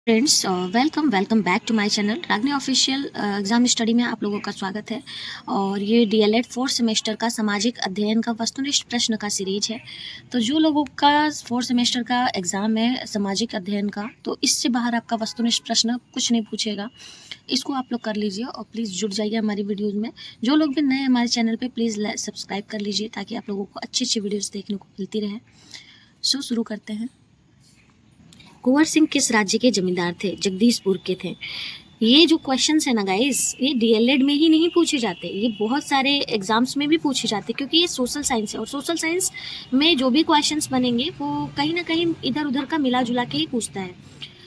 Friends welcome welcome back to my channel Ragini official exam study में आप लोगों का स्वागत है। और ये डीएलएड फोर्थ सेमेस्टर का सामाजिक अध्ययन का वस्तुनिष्ठ प्रश्न का सीरीज है। तो जो लोगों का फोर्थ सेमेस्टर का एग्जाम है सामाजिक अध्ययन का, तो इससे बाहर आपका वस्तुनिष्ठ प्रश्न कुछ नहीं पूछेगा। इसको आप लोग कर लीजिए और प्लीज़ जुड़ जाइए हमारी वीडियोज़ में। जो लोग भी नए हमारे चैनल पर प्लीज़ सब्सक्राइब कर लीजिए ताकि आप लोगों को अच्छी अच्छी वीडियोज़ देखने को मिलती रहे। सो शुरू करते हैं। कुंवर सिंह किस राज्य के जमींदार थे? जगदीशपुर के थे। ये जो क्वेश्चंस है ना गाइस, ये डीएलएड में ही नहीं पूछे जाते, ये बहुत सारे एग्जाम्स में भी पूछे जाते, क्योंकि ये सोशल साइंस है और सोशल साइंस में जो भी क्वेश्चंस बनेंगे वो कहीं ना कहीं इधर उधर का मिला जुला के ही पूछता है।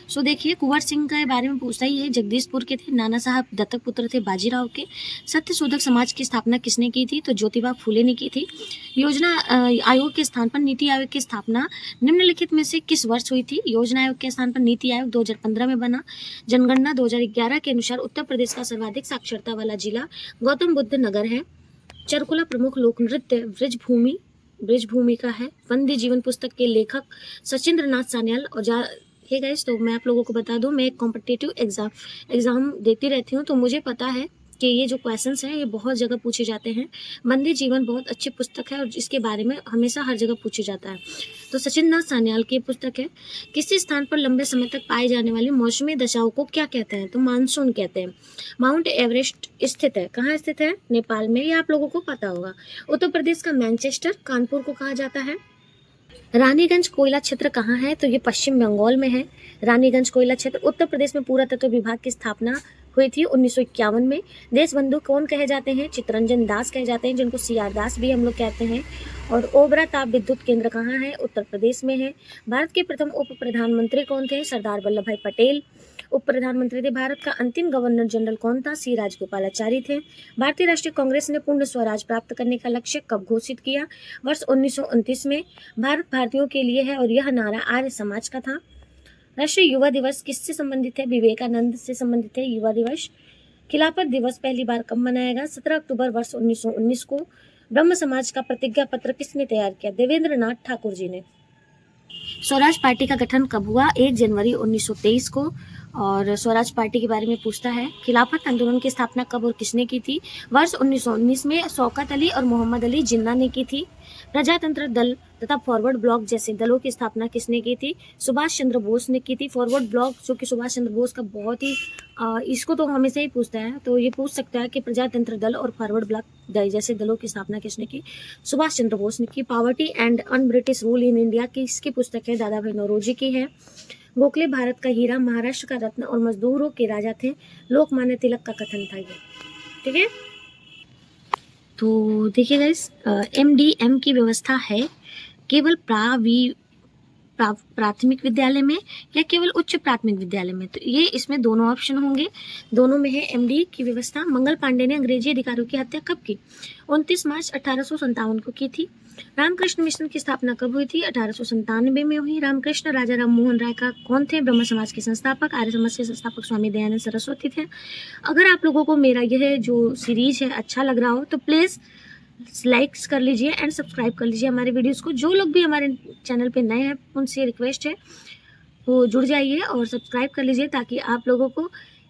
सो देखिए, कुंवर सिंह के बारे में पूछता ही है। जगदीशपुर के थे, नाना साहब दत्तक पुत्र थे बाजीराव के। सत्य शोधक समाज की स्थापना किसने की थी? तो ज्योतिबा फूले ने की थी। योजना आयोग के स्थान पर नीति आयोग की स्थापना निम्नलिखित में से किस वर्ष हुई थी? योजना आयोग के स्थान पर नीति आयोग 2015 में बना। जनगणना 2011 के अनुसार उत्तर प्रदेश का सर्वाधिक साक्षरता वाला जिला गौतम बुद्ध नगर है। चरकुला प्रमुख लोक नृत्य ब्रिजभूमि का है। वंदे जीवन पुस्तक के लेखक सचिंद्र नाथ सान्याल। और हे गाइस, तो मैं आप लोगों को बता दूं, मैं एक कॉम्पिटिटिव एग्जाम देती रहती हूँ, तो मुझे पता है कि ये जो क्वेश्चंस हैं ये बहुत जगह पूछे जाते हैं। वंदे जीवन बहुत अच्छी पुस्तक है और इसके बारे में हमेशा हर जगह पूछा जाता है। तो सचिंद्र नाथ सान्याल की पुस्तक है। किसी स्थान पर लंबे समय तक पाई जाने वाली मौसमी दशाओं को क्या कहते हैं? तो मानसून कहते हैं। माउंट एवरेस्ट स्थित है, कहाँ स्थित है? नेपाल में। ये आप लोगों को पता होगा। उत्तर प्रदेश का मैनचेस्टर कानपुर को कहा जाता है। रानीगंज कोयला क्षेत्र कहाँ है? तो ये पश्चिम बंगाल में है। रानीगंज कोयला क्षेत्र। उत्तर प्रदेश में पुरातत्व विभाग की स्थापना हुई थी 1951 में। देशबंधु कौन कहे जाते हैं? चित्तरंजन दास कहे जाते हैं, जिनको सीआर दास भी हम लोग कहते हैं। और ओबरा ताप विद्युत केंद्र कहाँ है? उत्तर प्रदेश में है। भारत के प्रथम उप प्रधानमंत्री कौन थे? सरदार वल्लभ भाई पटेल उप प्रधानमंत्री थे। भारत का अंतिम गवर्नर जनरल कौन था? सी राजगोपालाचारी थे। भारतीय राष्ट्रीय कांग्रेस ने पूर्ण स्वराज प्राप्त करने का लक्ष्य कब घोषित किया? वर्ष 1929 में। भारत भारतीयों के लिए है और यह नारा आर्य समाज का था। राष्ट्रीय युवा दिवस किससे संबंधित है? विवेकानंद से संबंधित है युवा दिवस। खिलाफत दिवस पहली बार कब मनाया गया? 17 अक्टूबर वर्ष 1919 को। ब्रह्म समाज का प्रतिज्ञा पत्र किसने तैयार किया? देवेंद्र नाथ ठाकुर जी ने। स्वराज पार्टी का गठन कब हुआ? 1 जनवरी 1923 को। और स्वराज पार्टी के बारे में पूछता है। खिलाफत आंदोलन की स्थापना कब और किसने की थी? वर्ष 1919 में शौकत अली और मोहम्मद अली जिन्ना ने की थी। प्रजातंत्र दल तथा फॉरवर्ड ब्लॉक जैसे दलों की स्थापना किसने की थी? सुभाष चंद्र बोस ने की थी। फॉरवर्ड ब्लॉक जो कि सुभाष चंद्र बोस का बहुत ही इसको तो हमेशा ही पूछता है, तो ये पूछ सकता है कि प्रजातंत्र दल और फॉरवर्ड ब्लॉक जैसे दलों की स्थापना किसने की? सुभाष चंद्र बोस ने की। Poverty and un British rule in India की इसकी पुस्तक है, दादा भाई नौरोजी की है। गोखले भारत का हीरा, महाराष्ट्र का रत्न और मजदूरों के राजा थे, लोकमान्य तिलक का कथन था ये। ठीक है, तो देखिए गाइस, MDM की व्यवस्था है केवल प्राथमिक विद्यालय में या केवल उच्च प्राथमिक विद्यालय में? तो ये इसमें दोनों ऑप्शन होंगे, दोनों में है MD की व्यवस्था। मंगल पांडे ने अंग्रेजी अधिकारियों की हत्या कब की? 29 मार्च 1857 को की थी। रामकृष्ण मिशन की स्थापना कब हुई थी? 1897 में हुई। रामकृष्ण राजा राम मोहन राय का कौन थे? ब्रह्म समाज के संस्थापक। आर्य समाज के संस्थापक स्वामी दयानंद सरस्वती थे। अगर आप लोगों को मेरा यह जो सीरीज है अच्छा लग रहा हो तो प्लीज़ लाइक्स कर लीजिए एंड सब्सक्राइब कर लीजिए हमारे वीडियोस को। जो लोग भी हमारे चैनल पे नए हैं उनसे रिक्वेस्ट है वो जुड़ जाइए और सब्सक्राइब कर लीजिए, ताकि आप लोगों को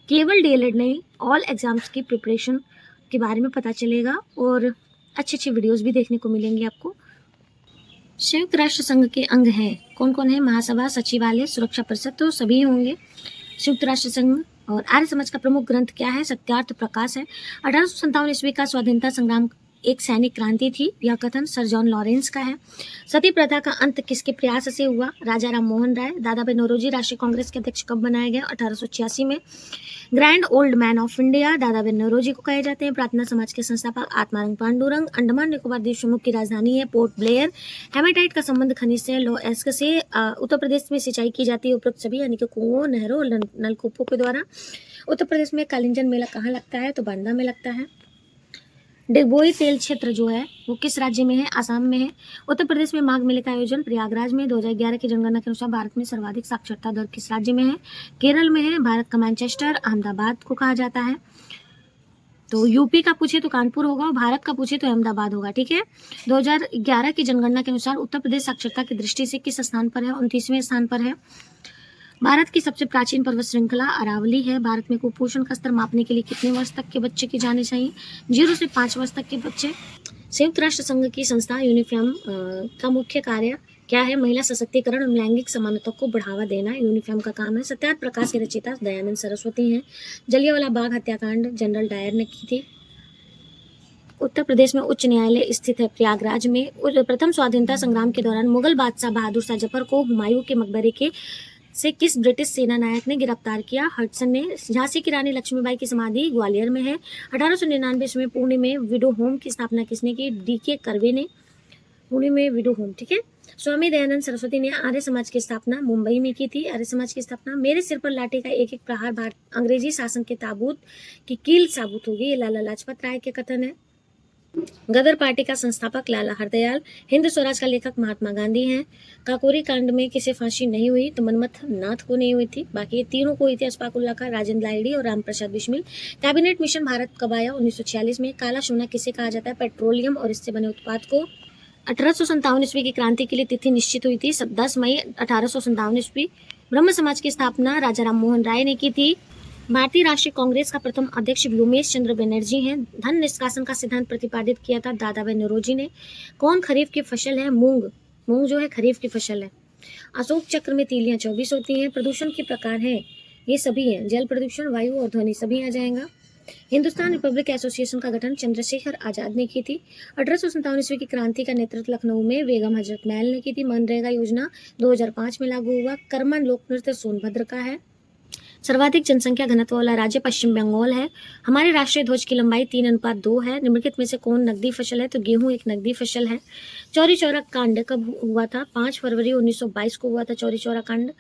केवल डीएलएड नहीं, ऑल एग्जाम्स की प्रिपरेशन के बारे में पता चलेगा और अच्छी अच्छी वीडियोस भी देखने को मिलेंगी आपको। संयुक्त राष्ट्र संघ के अंग हैं कौन कौन है? महासभा, सचिवालय, सुरक्षा परिषद, तो सभी होंगे। संयुक्त राष्ट्र संघ। और आर्य समाज का प्रमुख ग्रंथ क्या है? सत्यार्थ प्रकाश है। 1857 ईस्वी का स्वाधीनता संग्राम एक सैनिक क्रांति थी, यह कथन सर जॉन लॉरेंस का है। सती प्रथा का अंत किसके प्रयास से हुआ? राजा राम मोहन राय। दादा भाई नौरोजी राष्ट्रीय कांग्रेस के अध्यक्ष कब बनाया गया? 1886 में। Grand old man of India दादा भाई नौरोजी को कहे जाते हैं। प्रार्थना समाज के संस्थापक आत्मारंग पांडुरंग। अंडमान निकोबार द्वीप समूह की राजधानी है पोर्ट ब्लेयर। हेमाटाइट का संबंध खनिज से लो एस्क से। उत्तर प्रदेश में सिंचाई की जाती है उपरोक्त सभी यानी कि कुओं, नहरों और नलकूपों के द्वारा। उत्तर प्रदेश में कालिंजन मेला कहाँ लगता है? तो बांदा में लगता है। डिगबोई तेल क्षेत्र जो है वो किस राज्य में है? आसाम में है। उत्तर प्रदेश में माघ मेले का आयोजन प्रयागराज में। 2011 की जनगणना के अनुसार भारत में सर्वाधिक साक्षरता दर किस राज्य में है? केरल में है। भारत का मैनचेस्टर अहमदाबाद को कहा जाता है। तो यूपी का पूछे तो कानपुर होगा और भारत का पूछे तो अहमदाबाद होगा। ठीक है, 2011 की जनगणना के अनुसार उत्तर प्रदेश साक्षरता की दृष्टि से किस स्थान पर है? 29वें स्थान पर है। भारत की सबसे प्राचीन पर्वत श्रृंखला अरावली है। भारत में कुपोषण का स्तर मापने के लिए कितने वर्ष तक के बच्चे की जाने चाहिए? 0 से 5 वर्ष तक के बच्चे। संयुक्त राष्ट्र संघ की संस्था यूनिफेम का मुख्य कार्य क्या है? महिला सशक्तिकरण और लैंगिक समानता को बढ़ावा देना यूनिफेम का काम है। सत्याग्रह प्रकाश के रचयिता दयानंद सरस्वती हैं। जलियांवाला बाग हत्याकांड जनरल डायर ने की थी। उत्तर प्रदेश में उच्च न्यायालय स्थित है प्रयागराज में। प्रथम स्वाधीनता संग्राम के दौरान मुगल बादशाह बहादुर शाह जफर को हुमायूं के मकबरे के से किस ब्रिटिश सेना नायक ने गिरफ्तार किया? हडसन ने। झांसी की रानी लक्ष्मीबाई की समाधि ग्वालियर में है। 1899 में पुणे में विडो होम की स्थापना किसने की? DK कर्वे ने। पुणे में विडो होम, ठीक है। स्वामी दयानंद सरस्वती ने आर्य समाज की स्थापना मुंबई में की थी। आर्य समाज की स्थापना। मेरे सिर पर लाठी का एक एक प्रहार अंग्रेजी शासन के ताबूत की कील साबुत होगी, ये लाला लाजपत राय के कथन है। गदर पार्टी का संस्थापक लाला हरदयाल। हिंद स्वराज का लेखक महात्मा गांधी हैं। काकोरी कांड में किसे फांसी नहीं हुई? तो मनमथ नाथ को नहीं हुई थी। बाकी ये तीनों को हुई थी, अशफाक उल्लाह खां, राजेंद्र लाहिड़ी और रामप्रसाद बिस्मिल। कैबिनेट मिशन भारत कब आया? 1946 में। काला सोना किसे कहा जाता है? पेट्रोलियम और इससे बने उत्पाद को। 1857 ईस्वी की क्रांति के लिए तिथि निश्चित हुई थी 10 मई 1857 ईस्वी। ब्रह्म समाज की स्थापना राजा राम मोहन राय ने की थी। भारतीय राष्ट्रीय कांग्रेस का प्रथम अध्यक्ष व्योमेश चंद्र बनर्जी हैं। धन निष्कासन का सिद्धांत प्रतिपादित किया था दादा भाई नौरोजी ने। कौन खरीफ की फसल है? मूंग। मूंग जो है खरीफ की फसल है। अशोक चक्र में तीलियां 24 होती हैं। प्रदूषण के प्रकार हैं, ये सभी हैं, जल प्रदूषण, वायु और ध्वनि, सभी आ जाएगा। हिंदुस्तान रिपब्लिक एसोसिएशन का गठन चंद्रशेखर आजाद ने की थी। 1857 ईस्वी की क्रांति का नेतृत्व लखनऊ में बेगम हजरत महल ने की थी। मनरेगा योजना 2005 में लागू हुआ। कर्मन लोक नृत्य सोनभद्र का है। सर्वाधिक जनसंख्या घनत्व वाला राज्य पश्चिम बंगाल है। हमारे राष्ट्रीय ध्वज की लंबाई 3:2 है। निम्नलिखित में से कौन नकदी फसल है? तो गेहूं एक नकदी फसल है। चौरी चौरा कांड कब हुआ था? 5 फरवरी 1922 को हुआ था चौरी चौरा कांड।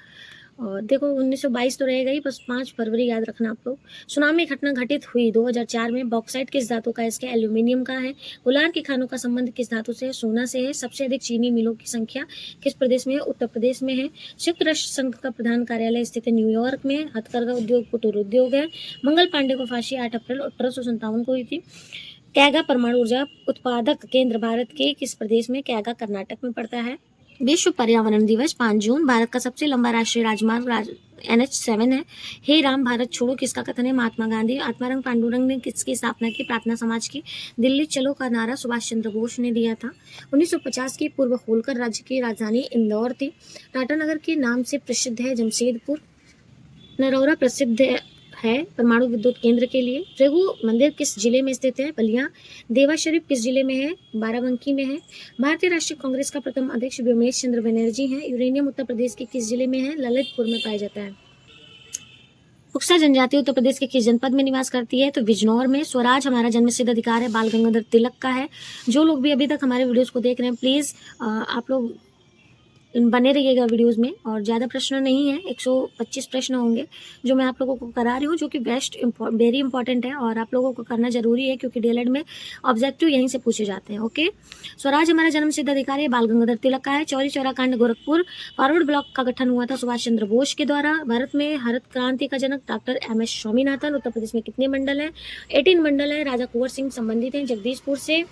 और देखो 1922 तो रहेगा ही, बस 5 फरवरी याद रखना आप लोग। सुनामी घटना घटित हुई 2004 में। बॉक्साइट किस धातु का है? इसके एल्यूमिनियम का है। कोलार के खानों का संबंध किस धातु से है? सोना से है। सबसे अधिक चीनी मिलों की संख्या किस प्रदेश में है? उत्तर प्रदेश में है। संयुक्त राष्ट्र संघ का प्रधान कार्यालय स्थित है न्यूयॉर्क में। हथकरघा उद्योग कुटीर उद्योग है। मंगल पांडे को फांसी 8 अप्रैल 1857 को हुई थी। कैगा परमाणु ऊर्जा उत्पादक केंद्र भारत के किस प्रदेश में? कैगा कर्नाटक में पड़ता है। विश्व पर्यावरण दिवस 5 जून। भारत का सबसे लंबा राष्ट्रीय राजमार्ग NH7 है। हे राम भारत छोड़ो किसका कथन है? महात्मा गांधी। आत्माराम पांडुरंग ने किसकी स्थापना की? प्रार्थना समाज की। दिल्ली चलो का नारा सुभाष चंद्र बोस ने दिया था। 1950 की पूर्व होलकर राज्य की राजधानी इंदौर थी। टाटानगर के नाम से प्रसिद्ध है जमशेदपुर। नरौरा प्रसिद्ध है परमाणु विद्युत केंद्र के लिए। भृगु मंदिर किस जिले में स्थित है? बलिया। देवा शरीफ किस जिले में है? बाराबंकी में है। भारतीय राष्ट्रीय कांग्रेस का प्रथम अध्यक्ष व्योमेश चंद्र बनर्जी हैं। यूरेनियम उत्तर प्रदेश के किस जिले में है? ललितपुर में पाया जाता है। पुक्सा जनजाति उत्तर प्रदेश के किस जनपद में निवास करती है? तो बिजनौर में। स्वराज हमारा जन्मसिद्ध अधिकार है, बाल गंगाधर तिलक का है। जो लोग भी अभी तक हमारे वीडियोस को देख रहे हैं, प्लीज़ आप लोग बने रहिएगा वीडियोस में। और ज़्यादा प्रश्न नहीं है, 125 प्रश्न होंगे जो मैं आप लोगों को करा रही हूँ, जो कि वेरी इंपॉर्टेंट है और आप लोगों को करना जरूरी है, क्योंकि डीएलएड में ऑब्जेक्टिव यहीं से पूछे जाते हैं। ओके, स्वराज हमारा जन्मसिद्ध अधिकार है, बाल गंगाधर तिलक का है। चौरी चौरा कांड गोरखपुर फॉरवर्ड ब्लॉक का गठन हुआ था सुभाष चंद्र बोस के द्वारा। भारत में हरित क्रांति का जनक डॉक्टर MS स्वामीनाथन। उत्तर प्रदेश में कितने मंडल हैं? 18 मंडल है। राजा कुंवर सिंह संबंधित हैं जगदीशपुर से।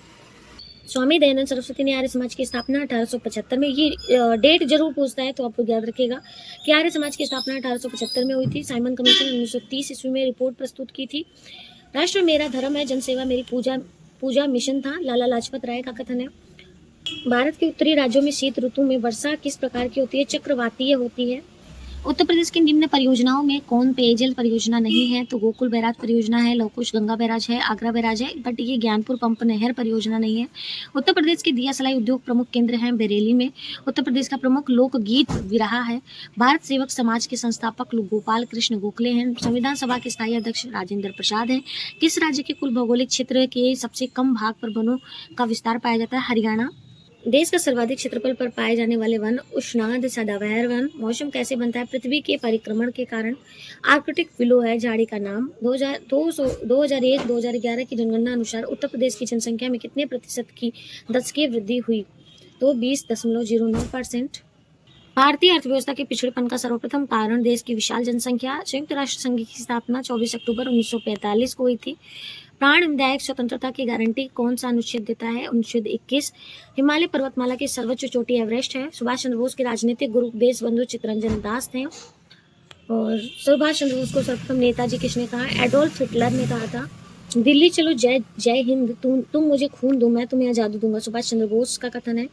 स्वामी दयानंद सरस्वती ने आर्य समाज की स्थापना 1875 में, ये डेट जरूर पूछता है तो आप लोग याद रखिएगा कि आर्य समाज की स्थापना 1875 में हुई थी। साइमन कमीशन ने 1930 ईस्वी में रिपोर्ट प्रस्तुत की थी। राष्ट्र मेरा धर्म है, जनसेवा मेरी पूजा मिशन था, लाला लाजपत राय का कथन है। भारत के उत्तरी राज्यों में शीत ऋतु में वर्षा किस प्रकार की होती है? चक्रवातीय होती है। उत्तर प्रदेश की निम्न परियोजनाओं में कौन पेयजल परियोजना नहीं है? तो गोकुल बैराज परियोजना है, लवकुश गंगा बैराज है, आगरा बैराज है, बट ये ज्ञानपुर पंप नहर परियोजना नहीं है। उत्तर प्रदेश के दिया सलाई उद्योग प्रमुख केंद्र हैं बरेली में। उत्तर प्रदेश का प्रमुख लोकगीत विरहा है। भारत सेवक समाज के संस्थापक गोपाल कृष्ण गोखले हैं। संविधान सभा के स्थायी अध्यक्ष राजेंद्र प्रसाद हैं। किस राज्य के कुल भौगोलिक क्षेत्र के सबसे कम भाग पर वनों का विस्तार पाया जाता है? हरियाणा। देश का सर्वाधिक क्षेत्रफल पर पाए जाने वाले वन उष्णार्ध सदाबहार वन। मौसम कैसे बनता है? पृथ्वी के परिक्रमण के कारण। आर्कटिक विलो है झाड़ी का नाम। 2001-2011 की जनगणना अनुसार उत्तर प्रदेश की जनसंख्या में कितने प्रतिशत की दशकीय वृद्धि हुई? तो 20.09%। भारतीय अर्थव्यवस्था के पिछड़ेपन का सर्वप्रथम कारण देश की विशाल जनसंख्या। संयुक्त राष्ट्र संघ की स्थापना 24 अक्टूबर 1945 को हुई थी। प्राण विधायक स्वतंत्रता की गारंटी कौन सा अनुच्छेद देता है? अनुच्छेद 21। हिमालय पर्वतमाला की सर्वोच्च चोटी एवरेस्ट है। सुभाष चंद्र बोस के राजनीतिक गुरु देशबंधु चित्तरंजन दास थे। और सुभाष चंद्र बोस को सर्वप्रथम नेताजी किसने कहा? एडोल्फ हिटलर ने कहा था। दिल्ली चलो जय जय हिंद, तुम मुझे खून दो, मैं तुम्हें आज़ादी दूंगा, सुभाष चंद्र बोस का कथन है,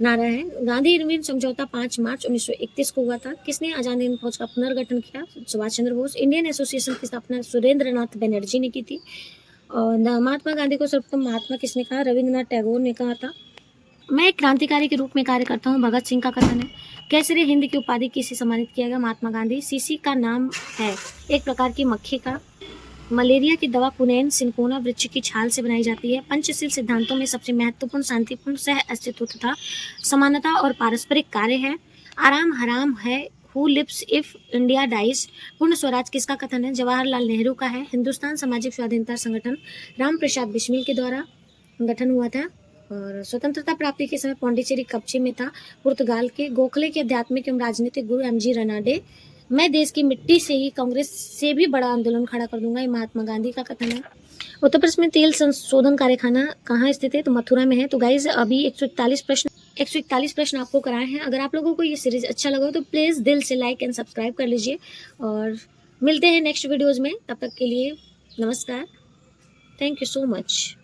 नारा है। गांधी इरविन समझौता 5 मार्च 1931 को हुआ था। किसने आजाद हिंद फौज का पुनर्गठन किया? सुभाष चंद्र बोस। इंडियन एसोसिएशन की स्थापना सुरेंद्र नाथ बनर्जी ने की थी। और महात्मा गांधी को सर्वप्रथम महात्मा किसने कहा? रविंद्रनाथ टैगोर ने कहा था। मैं एक क्रांतिकारी के रूप में कार्य करता हूँ, भगत सिंह का कथन है। केसरी हिंद की उपाधि किसे सम्मानित किया गया? महात्मा गांधी। सीसी का नाम है एक प्रकार की मक्खी का। मलेरिया की दवा पुनैन सिंकोना वृक्ष की छाल से बनाई जाती है। पंचशील सिद्धांतों में सबसे महत्वपूर्ण शांतिपूर्ण सह अस्तित्व तथा समानता और पारस्परिक कार्य है। आराम हराम है, who lives if India dies. पूर्ण स्वराज किसका कथन है? जवाहरलाल नेहरू का है। हिंदुस्तान सामाजिक स्वाधीनता संगठन राम प्रसाद बिस्मिल के द्वारा गठन हुआ था। और स्वतंत्रता प्राप्ति के समय पौंडीचेरी कब्जे में था पुर्तगाल के। गोखले के आध्यात्मिक एवं राजनीतिक गुरु एमजी रनाडे। मैं देश की मिट्टी से ही कांग्रेस से भी बड़ा आंदोलन खड़ा कर दूंगा, ये महात्मा गांधी का कथन है। उत्तर प्रदेश में तेल संशोधन कारखाना कहाँ स्थित है? तो मथुरा में है। तो गाइज अभी 141 प्रश्न आपको कराए हैं। अगर आप लोगों को ये सीरीज अच्छा लगा हो तो प्लीज़ दिल से लाइक एंड सब्सक्राइब कर लीजिए और मिलते हैं नेक्स्ट वीडियोज़ में। तब तक के लिए नमस्कार। Thank you so much.